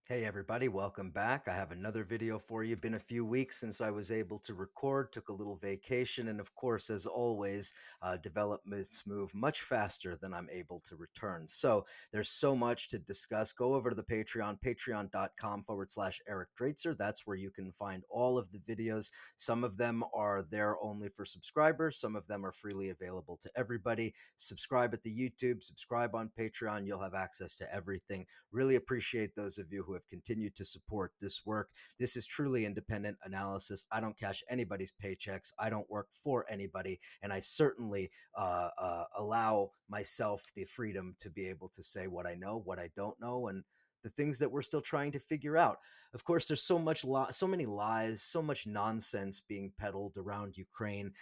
Hey everybody, welcome back. I have another video for you. Been a few weeks since I was able to record, took a little vacation, and of course, as always, developments move much faster than I'm able to return. So there's so much to discuss. Go over to the Patreon, patreon.com/slash Eric Draitzer. That's where you can find all of the videos. Some of them are there only for subscribers, some of them are freely available to everybody. Subscribe at the YouTube, subscribe on Patreon. You'll have access to everything. Really appreciate those of you who have continued to support this work. This is truly independent analysis. I don't cash anybody's paychecks. I don't work for anybody. And I certainly allow myself the freedom to be able to say what I know, what I don't know, and the things that we're still trying to figure out. Of course, there's so many lies, so much nonsense being peddled around Ukraine.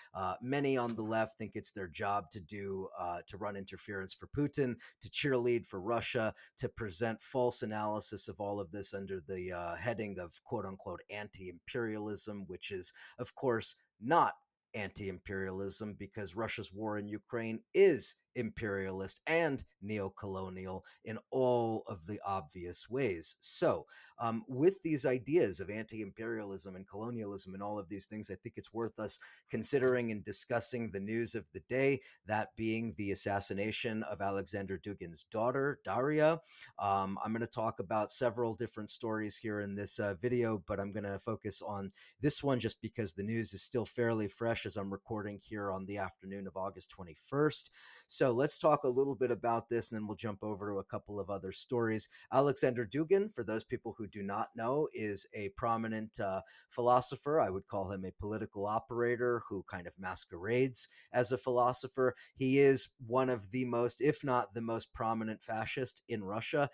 Many on the left think it's their job to run interference for Putin, to cheerlead for Russia, to present false analysis of all of this under the heading of quote unquote anti-imperialism, which is, of course, not anti-imperialism because Russia's war in Ukraine is imperialist and neo-colonial in all of the obvious ways. So, with these ideas of anti-imperialism and colonialism and all of these things, I think it's worth us considering and discussing the news of the day, that being the assassination of Alexander Dugin's daughter, Daria. I'm going to talk about several different stories here in this video, but I'm going to focus on this one just because the news is still fairly fresh as I'm recording here on the afternoon of August 21st. So let's talk a little bit about this, and then we'll jump over to a couple of other stories. Alexander Dugin, for those people who do not know, is a prominent philosopher. I would call him a political operator who kind of masquerades as a philosopher. He is one of the most, if not the most prominent fascist in Russia.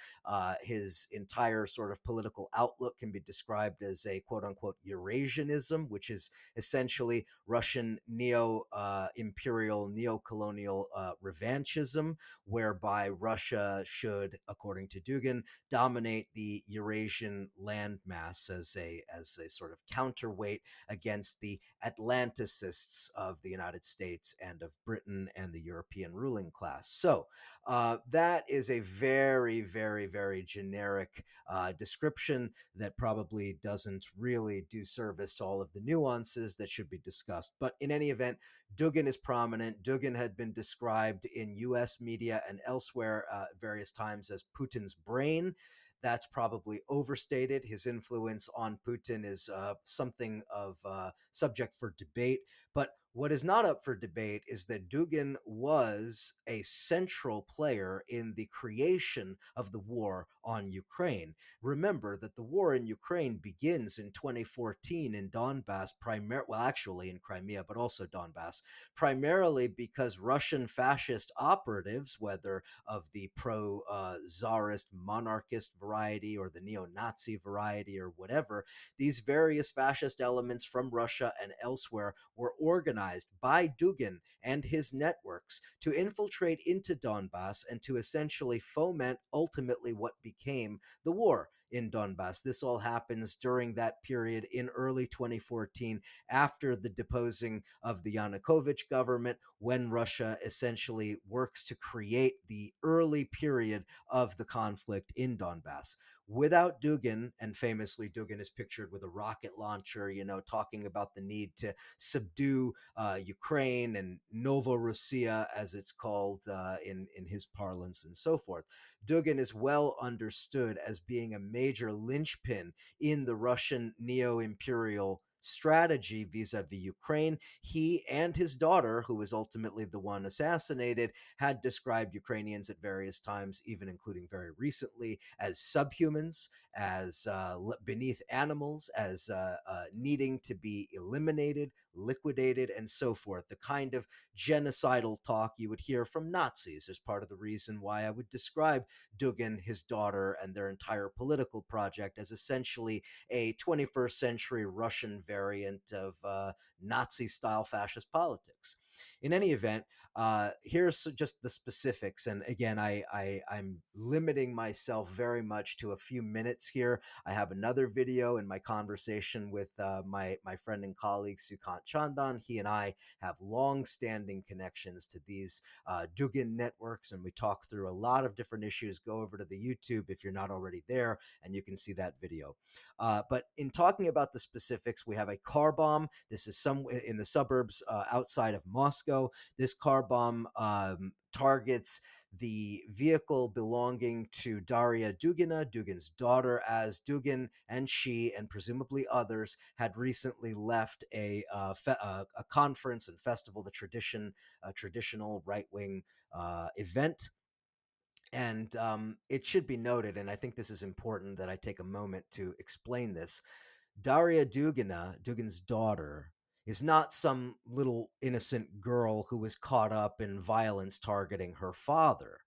His entire sort of political outlook can be described as a quote unquote Eurasianism, which is essentially Russian neo-imperial, neo-colonial revanchism, whereby Russia should, according to Dugin, dominate the Eurasian landmass as a sort of counterweight against the Atlanticists of the United States and of Britain and the European ruling class. So that is a very, very, very generic description that probably doesn't really do service to all of the nuances that should be discussed. But in any event, Dugin is prominent. Dugin had been described in US media and elsewhere various times as Putin's brain. That's probably overstated. His influence on Putin is something of subject for debate. But what is not up for debate is that Dugin was a central player in the creation of the war on Ukraine. Remember that the war in Ukraine begins in 2014 in Donbass, actually in Crimea, but also Donbass, primarily because Russian fascist operatives, whether of the pro-czarist monarchist variety or the neo-Nazi variety or whatever, these various fascist elements from Russia and elsewhere were organized by Dugin and his networks to infiltrate into Donbass and to essentially foment ultimately what became the war in Donbass. This all happens during that period in early 2014 after the deposing of the Yanukovych government, when Russia essentially works to create the early period of the conflict in Donbass. Without Dugin, and famously Dugin is pictured with a rocket launcher, talking about the need to subdue Ukraine and Novorossiya, as it's called in his parlance and so forth. Dugin is well understood as being a major linchpin in the Russian neo-imperial strategy vis-a-vis Ukraine. He and his daughter, who was ultimately the one assassinated, had described Ukrainians at various times, even including very recently, as subhumans, as beneath animals, as needing to be eliminated, liquidated, and so forth. The kind of genocidal talk you would hear from Nazis is part of the reason why I would describe Dugin, his daughter, and their entire political project as essentially a 21st century Russian variant of Nazi style fascist politics. in any event, here's just the specifics. And again, I'm limiting myself very much to a few minutes here. I have another video in my conversation with my friend and colleague Sukant Chandan. He and I have long-standing connections to these Dugin networks, and we talk through a lot of different issues. Go over to the YouTube if you're not already there, and you can see that video. But in talking about the specifics, we have a car bomb. This is some in the suburbs outside of Moscow. This car bomb targets the vehicle belonging to Daria Dugina, Dugin's daughter, as Dugin and she, and presumably others, had recently left a conference and festival, the traditional right wing event. And it should be noted, and I think this is important that I take a moment to explain this. Daria Dugina, Dugin's daughter, is not some little innocent girl who was caught up in violence targeting her father.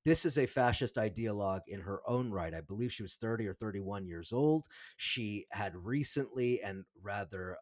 This is a fascist ideologue in her own right. I believe she was 30 or 31 years old. She had recently and rather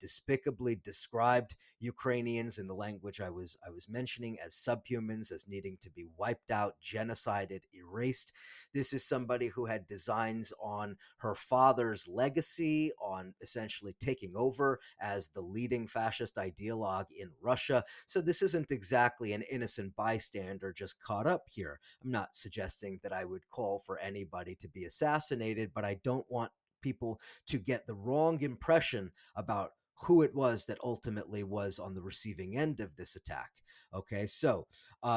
despicably described Ukrainians in the language I was mentioning as subhumans, as needing to be wiped out, genocided, erased. This is somebody who had designs on her father's legacy, on essentially taking over as the leading fascist ideologue in Russia. So this isn't exactly an innocent bystander just caught up here. I'm not suggesting that I would call for anybody to be assassinated, but I don't want people to get the wrong impression about who it was that ultimately was on the receiving end of this attack. Okay, so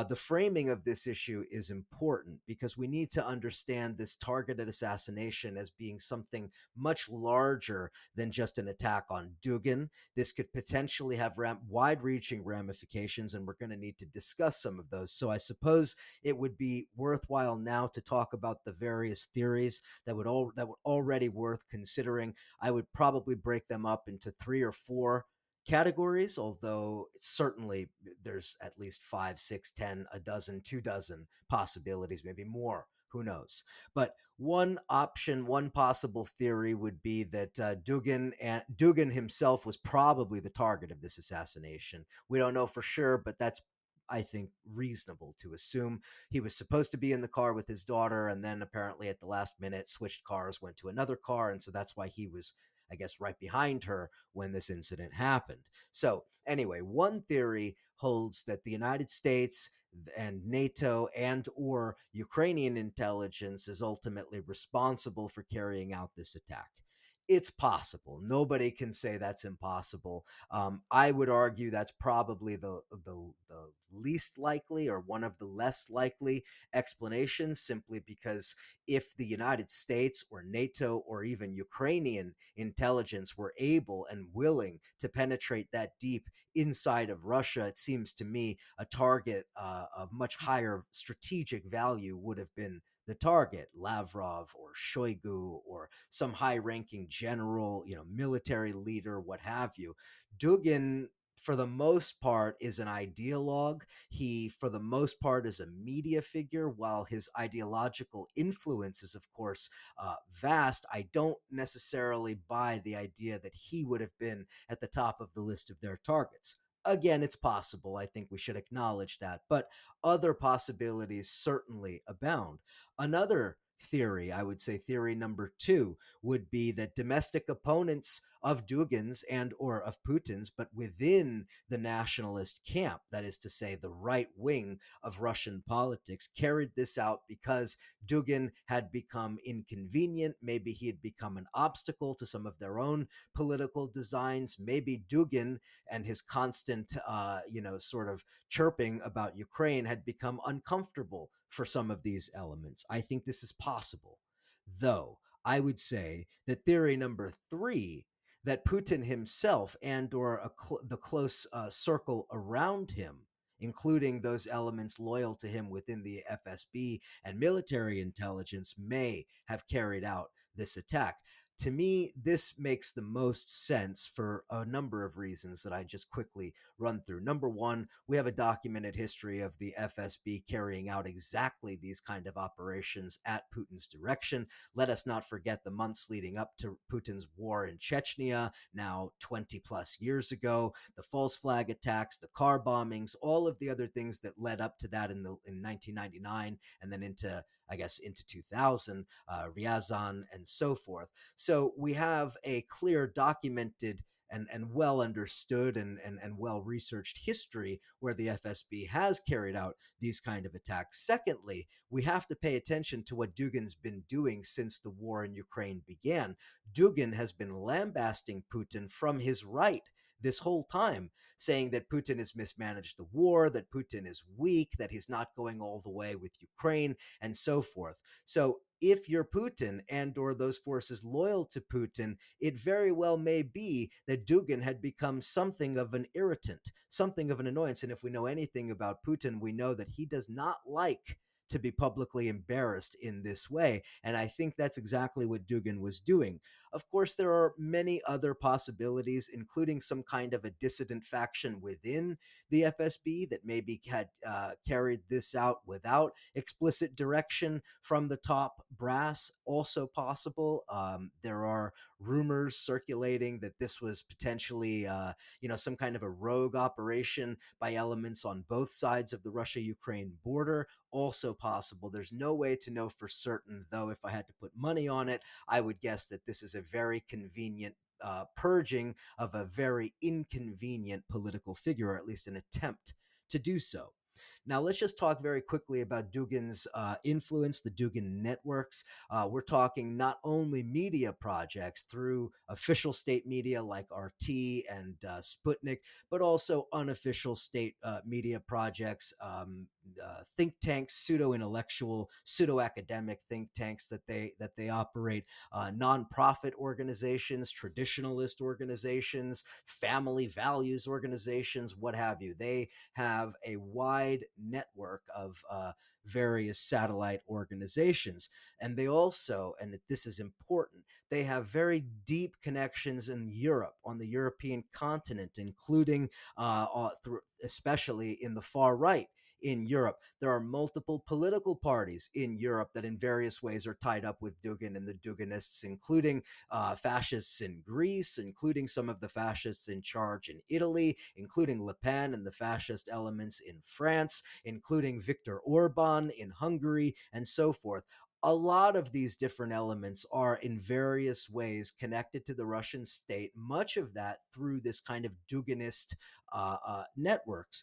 the framing of this issue is important because we need to understand this targeted assassination as being something much larger than just an attack on Dugin. This could potentially have wide reaching ramifications, and we're going to need to discuss some of those. So I suppose it would be worthwhile now to talk about the various theories that would already worth considering. I would probably break them up into three or four categories, although certainly there's at least five, six, 10, a dozen, 2 dozen possibilities, maybe more. Who knows? But one option, one possible theory would be that Dugin himself was probably the target of this assassination. We don't know for sure, but that's, I think, reasonable to assume. He was supposed to be in the car with his daughter, and then apparently at the last minute switched cars, went to another car, and so that's why he was, I guess, right behind her when this incident happened. So anyway, one theory holds that the United States and NATO and or Ukrainian intelligence is ultimately responsible for carrying out this attack. It's possible. Nobody can say that's impossible. I would argue that's probably the least likely or one of the less likely explanations, simply because if the United States or NATO or even Ukrainian intelligence were able and willing to penetrate that deep inside of Russia, it seems to me a target of much higher strategic value would have been the target, Lavrov or Shoigu or some high-ranking general, military leader, what have you. Dugin, for the most part, is an ideologue. He, for the most part, is a media figure, while his ideological influence is, of course, vast. I don't necessarily buy the idea that he would have been at the top of the list of their targets. Again, it's possible. I think we should acknowledge that. But other possibilities certainly abound. Another theory, I would say theory number two, would be that domestic opponents of Dugin's and or of Putin's, but within the nationalist camp, that is to say the right wing of Russian politics, carried this out because Dugin had become inconvenient. Maybe he had become an obstacle to some of their own political designs. Maybe Dugin and his constant, sort of chirping about Ukraine had become uncomfortable for some of these elements. I think this is possible. Though I would say that theory number three, that Putin himself and or the close circle around him, including those elements loyal to him within the FSB and military intelligence, may have carried out this attack. to me, this makes the most sense for a number of reasons that I just quickly run through. Number one, we have a documented history of the FSB carrying out exactly these kind of operations at Putin's direction. Let us not forget the months leading up to Putin's war in Chechnya, now 20 plus years ago, the false flag attacks, the car bombings, all of the other things that led up to that in 1999 and then into, I guess, into 2000, Ryazan and so forth. So we have a clear documented and well understood and well researched history where the FSB has carried out these kind of attacks. Secondly, we have to pay attention to what Dugin's been doing since the war in Ukraine began. Dugin has been lambasting Putin from his right this whole time, saying that Putin has mismanaged the war, that Putin is weak, that he's not going all the way with Ukraine, and so forth. So if you're Putin and or those forces loyal to Putin, it very well may be that Dugin had become something of an irritant, something of an annoyance. And if we know anything about Putin, we know that he does not like to be publicly embarrassed in this way. And I think that's exactly what Dugin was doing. Of course, there are many other possibilities, including some kind of a dissident faction within the FSB that maybe had carried this out without explicit direction from the top brass. Also possible. There are rumors circulating that this was potentially, some kind of a rogue operation by elements on both sides of the Russia-Ukraine border. Also possible. There's no way to know for certain, though. If I had to put money on it, I would guess that this is a very convenient purging of a very inconvenient political figure, or at least an attempt to do so. Now, let's just talk very quickly about Dugin's influence, the Dugin Networks. We're talking not only media projects through official state media like RT and Sputnik, but also unofficial state media projects, think tanks, pseudo-intellectual, pseudo-academic think tanks that they operate, nonprofit organizations, traditionalist organizations, family values organizations, what have you. They have a wide network of various satellite organizations. And they also, and this is important, they have very deep connections in Europe, on the European continent, including especially in the far right. In Europe, there are multiple political parties in Europe that in various ways are tied up with Dugin and the Duginists, including fascists in Greece, including some of the fascists in charge in Italy, including Le Pen and the fascist elements in France, including Viktor Orban in Hungary, and so forth. A lot of these different elements are in various ways connected to the Russian state, much of that through this kind of Duginist networks.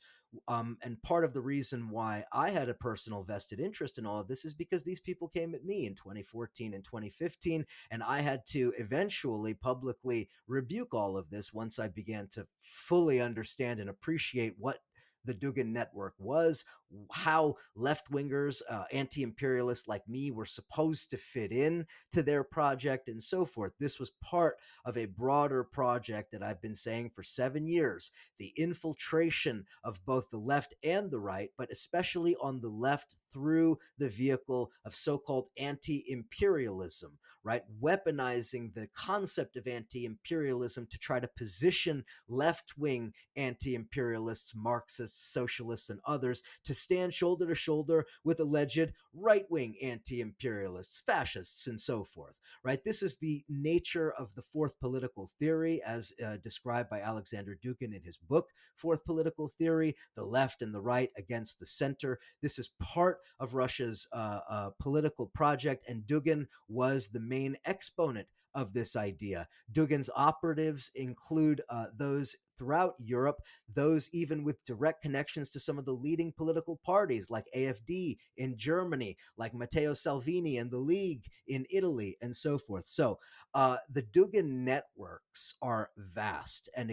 And part of the reason why I had a personal vested interest in all of this is because these people came at me in 2014 and 2015, and I had to eventually publicly rebuke all of this once I began to fully understand and appreciate what the Dugin Network was, how left-wingers, anti-imperialists like me were supposed to fit in to their project, and so forth. This was part of a broader project that I've been saying for 7 years, the infiltration of both the left and the right, but especially on the left through the vehicle of so-called anti-imperialism, right? Weaponizing the concept of anti-imperialism to try to position left-wing anti-imperialists, Marxists, socialists, and others to stand shoulder to shoulder with alleged right-wing anti-imperialists, fascists, and so forth, right? This is the nature of the fourth political theory as described by Alexander Dugin in his book, Fourth Political Theory, the left and the right against the center. This is part of Russia's political project, and Dugin was the main exponent of this idea. Dugin's operatives include those throughout Europe, those even with direct connections to some of the leading political parties like AfD in Germany, like Matteo Salvini and the League in Italy, and so forth. So the Dugin networks are vast and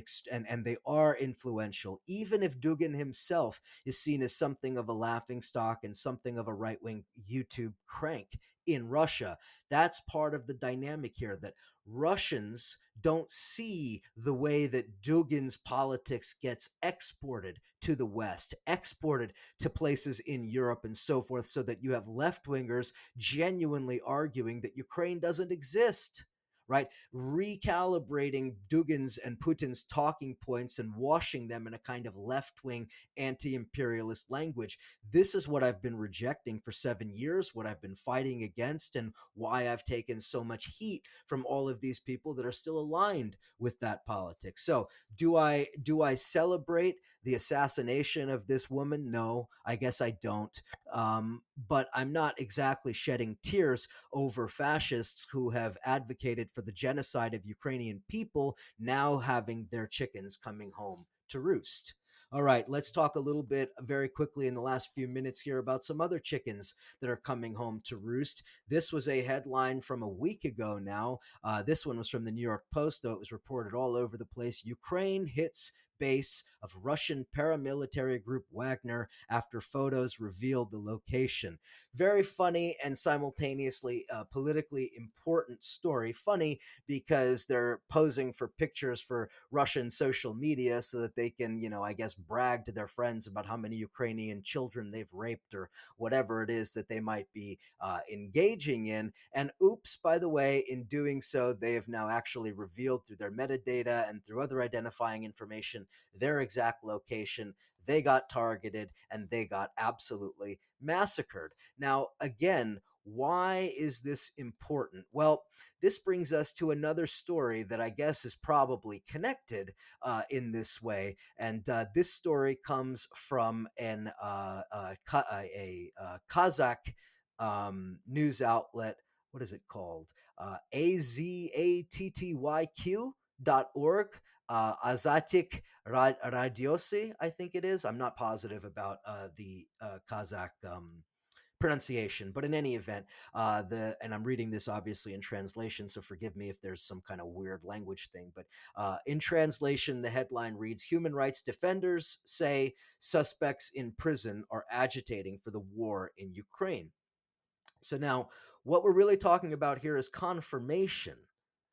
they are influential, even if Dugin himself is seen as something of a laughingstock and something of a right-wing YouTube crank in Russia. That's part of the dynamic here, that Russians don't see the way that Dugin's politics gets exported to the West, exported to places in Europe and so forth, so that you have left-wingers genuinely arguing that Ukraine doesn't exist, right? Recalibrating Dugin's and Putin's talking points and washing them in a kind of left wing anti imperialist language. This is what I've been rejecting for 7 years, what I've been fighting against, and why I've taken so much heat from all of these people that are still aligned with that politics. So, do I celebrate the assassination of this woman? No, I guess I don't. But I'm not exactly shedding tears over fascists who have advocated for the genocide of Ukrainian people now having their chickens coming home to roost. All right, let's talk a little bit very quickly in the last few minutes here about some other chickens that are coming home to roost. This was a headline from a week ago now. This one was from the New York Post, though it was reported all over the place. Ukraine hits base of Russian paramilitary group Wagner after photos revealed the location. Very funny and simultaneously politically important story. Funny because they're posing for pictures for Russian social media so that they can, I guess, brag to their friends about how many Ukrainian children they've raped or whatever it is that they might be engaging in. And oops, by the way, in doing so, they have now actually revealed through their metadata and through other identifying information their exact location. They got targeted and they got absolutely massacred. Now, again, why is this important? Well, this brings us to another story that I guess is probably connected in this way. And this story comes from a Kazakh news outlet. What is it called? azattyq.org. Azatik Radiosi, I think it is. I'm not positive about the Kazakh pronunciation, but in any event, and I'm reading this obviously in translation, so forgive me if there's some kind of weird language thing. But in translation, the headline reads: "Human rights defenders say suspects in prison are agitating for the war in Ukraine." So now, what we're really talking about here is confirmation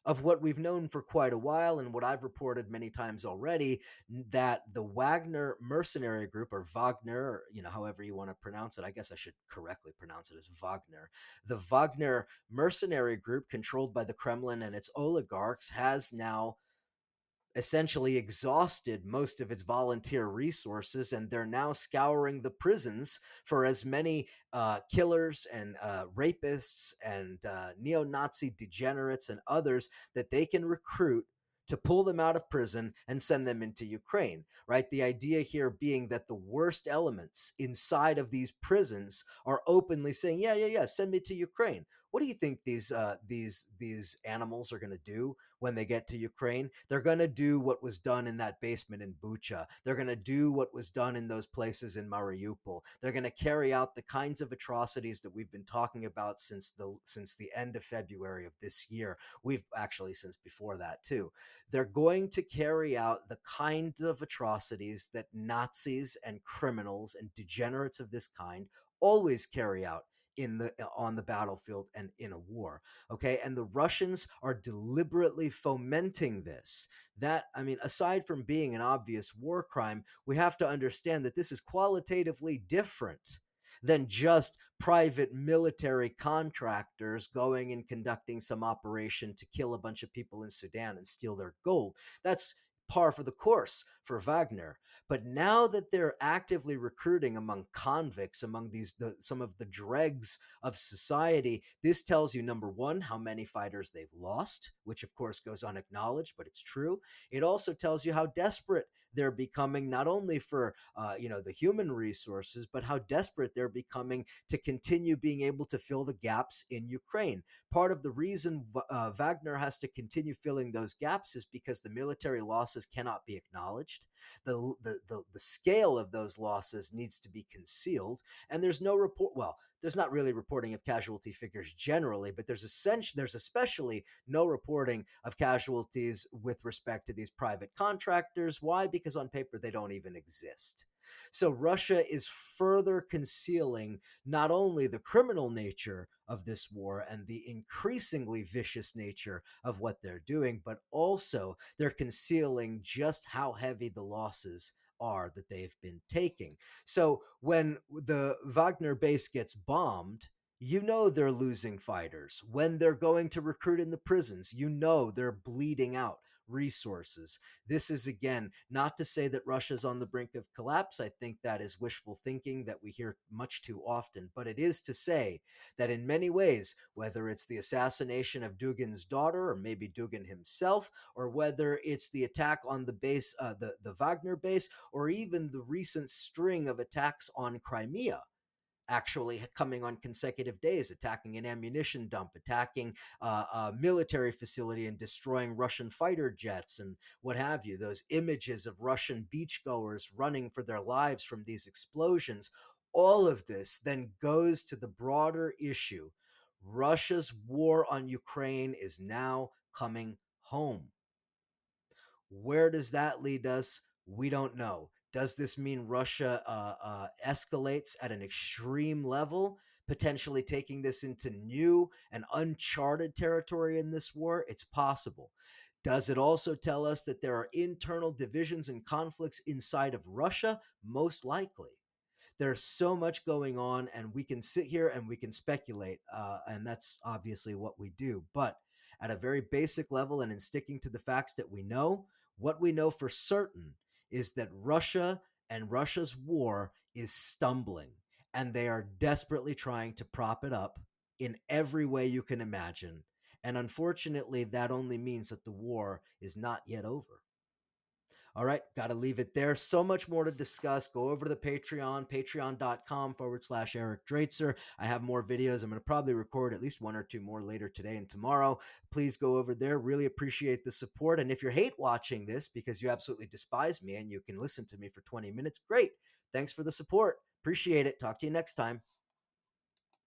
of what we've known for quite a while and what I've reported many times already, that the Wagner mercenary group, or Wagner, or, however you want to pronounce it. I guess I should correctly pronounce it as Wagner. The Wagner mercenary group, controlled by the Kremlin and its oligarchs, has now essentially exhausted most of its volunteer resources, and they're now scouring the prisons for as many killers and rapists and neo Nazi degenerates and others that they can recruit to pull them out of prison and send them into Ukraine, right? The idea here being that the worst elements inside of these prisons are openly saying, yeah, yeah, yeah, send me to Ukraine. What do you think these animals are going to do when they get to Ukraine? They're going to do what was done in that basement in Bucha. They're going to do what was done in those places in Mariupol. They're going to carry out the kinds of atrocities that we've been talking about since the end of February of this year. We've actually since before that too. They're going to carry out the kinds of atrocities that Nazis and criminals and degenerates of this kind always carry out on the battlefield and in a war. Okay, and the Russians are deliberately fomenting this. That, I mean, aside from being an obvious war crime, we have to understand that this is qualitatively different than just private military contractors going and conducting some operation to kill a bunch of people in Sudan and steal their gold. That's par for the course for Wagner. But now that they're actively recruiting among convicts, among some of the dregs of society, this tells you, number one, how many fighters they've lost, which of course goes unacknowledged, but it's true. It also tells you how desperate they're becoming, not only for the human resources, but how desperate they're becoming to continue being able to fill the gaps in Ukraine. Part of the reason Wagner has to continue filling those gaps is because the military losses cannot be acknowledged. The scale of those losses needs to be concealed, and there's no report. Well, there's not really reporting of casualty figures generally, but there's especially no reporting of casualties with respect to these private contractors. Why? Because on paper they don't even exist. So Russia is further concealing not only the criminal nature of this war and the increasingly vicious nature of what they're doing, but also they're concealing just how heavy the losses are that they've been taking. So when the Wagner base gets bombed, You know they're losing fighters. When they're going to recruit in the prisons, you know they're bleeding out resources. This is, again, not to say that Russia's on the brink of collapse. I think that is wishful thinking that we hear much too often. But it is to say that in many ways, whether it's the assassination of Dugin's daughter or maybe Dugin himself, or whether it's the attack on the base, the Wagner base, or even the recent string of attacks on Crimea, actually coming on consecutive days, attacking an ammunition dump, attacking a military facility, and destroying Russian fighter jets and what have you. Those images of Russian beachgoers running for their lives from these explosions. All of this then goes to the broader issue. Russia's war on Ukraine is now coming home. Where does that lead us? We don't know. Does this mean Russia escalates at an extreme level, potentially taking this into new and uncharted territory in this war? It's possible. Does it also tell us that there are internal divisions and conflicts inside of Russia? Most likely. There's so much going on, and we can sit here and we can speculate, and that's obviously what we do. But at a very basic level, and in sticking to the facts that we know, what we know for certain is that Russia and Russia's war is stumbling, and they are desperately trying to prop it up in every way you can imagine. And unfortunately, that only means that the war is not yet over. All right, got to leave it there. So much more to discuss. Go over to the Patreon, patreon.com/Eric Draitser. I have more videos. I'm going to probably record at least one or two more later today and tomorrow. Please go over there. Really appreciate the support. And if you're hate watching this because you absolutely despise me and you can listen to me for 20 minutes, great. Thanks for the support. Appreciate it. Talk to you next time.